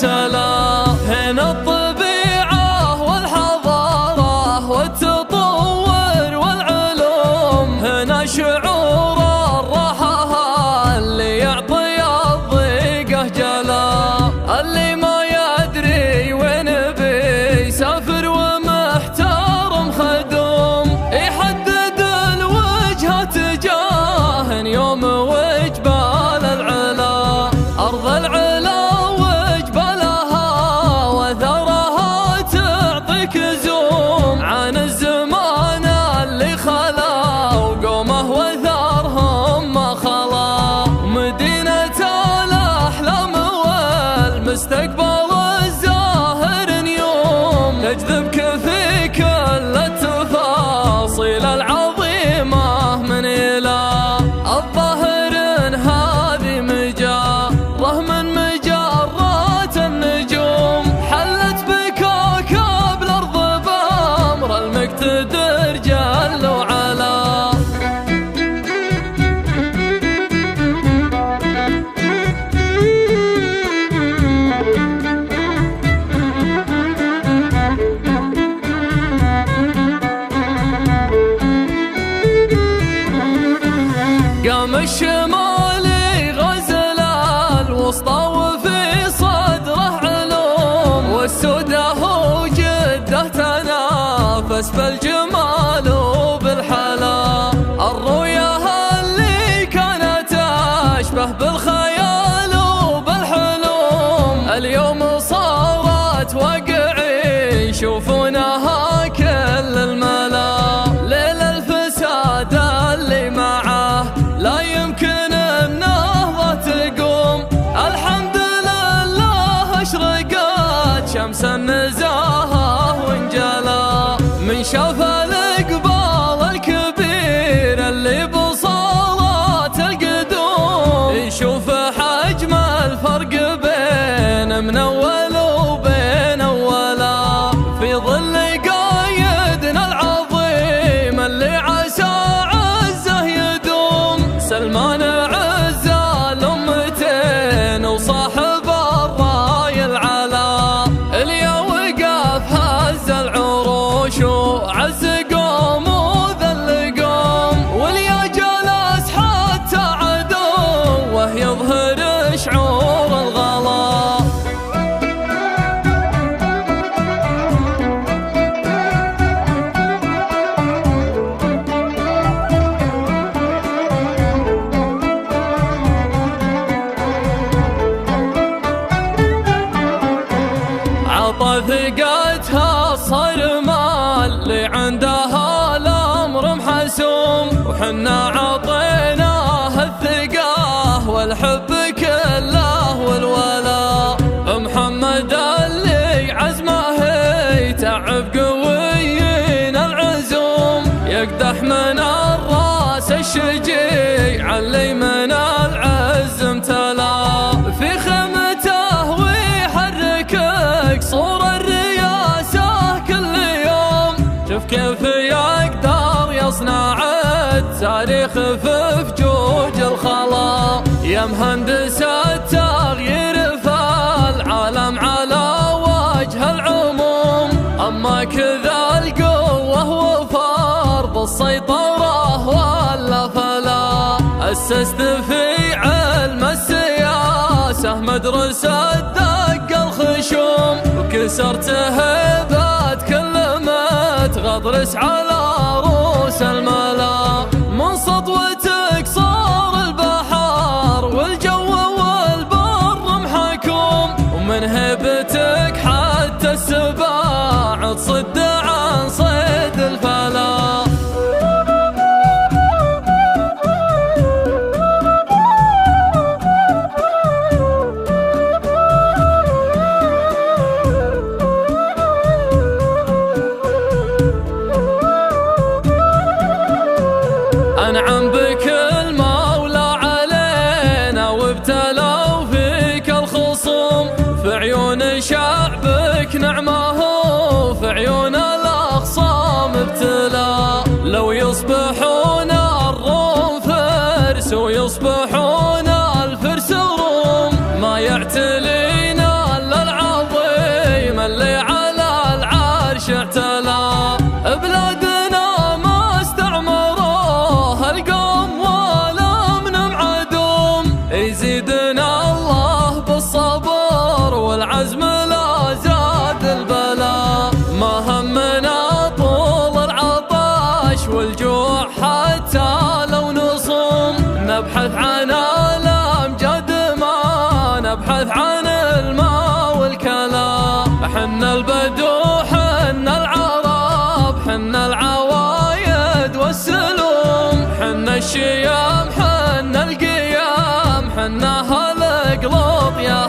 سلام. هنا الطبيعة والحضارة والتطور والعلوم، هنا شعور الراحة اللي يعطي الضيقة جلام. اللي ما يدري وين بيسافر ومحتار مخدوم، يحدد الوجهة تجاه يوم وجبال العلا. أرض العلا وجبالها وثرها تعطيك زوم عن الزمان اللي خلا وقومه وثرهم ما خلا. مدينة الأحلام والمستقبل الزاهر نيوم، تجذبك في كل التفاصيل العظيمة من إلى. الظاهر إن هذه مجرة من مجرات النجوم، حلت بكوكب الأرض بأمر المقتدر جل وعلا. قام الشمالي غزل الوسطى وفي صدره علوم، والسودة هو جده تنافس بالجمال وبالحلا. الرؤيا اللي كانت أشبه بالخيال وبالحلوم، اليوم صارت واقعي يشوفونها كل الملا. ليل الفساد اللي معه لا يمكن النهضة تقوم، الحمد لله اشرقت شمس النزاهة وانجلى. من شاف الإقبال الكبير اللي بصالات القدوم، يشوف حجم الفرق بين من أول وبين أولا. في ظل قايدنا العظيم اللي عسى عزه يدوم، سلمان عزة الأمتين وصاحب الراي العلا. اللي وقف هز العروش وعز قوم وذل قوم، واللي جلس حتى عدوه يظهر شعور الغلا. عطى ثقتها الصرمة اللي عندها الأمر محسوم، وحنا عطيناه الثقة والحب كله والولا. محمد اللي عزمه يتعب قويين العزوم، يقدح من الراس الشجيع اللي من العز امتلا. في خيمته ويحركك صور الرياسة كل يوم، شوف كيف يقدر يصنع التاريخ في فجوج الخلا. يا مهندس التغيير في العالم على وجه العموم، أما كذا القوة وفرض السيطرة ولا فلا. أسست في علم السياسة مدرسة دق الخشوم، وكسرت هيبة كل متغطرس على رؤوس الملا. من سطوتك صار البحر والجو والبر محكوم، ومن هيبتك حتى السباع تصد عن صيد الفلا. العطش والجوع حتى لو نصوم، نبحث عن الأمجاد ما نبحث عن الماء والكلام. حنا البدو حنا العرب حنا العوايد والسلوم، حنا الشيام حنا القيام حنا هالقلوب يا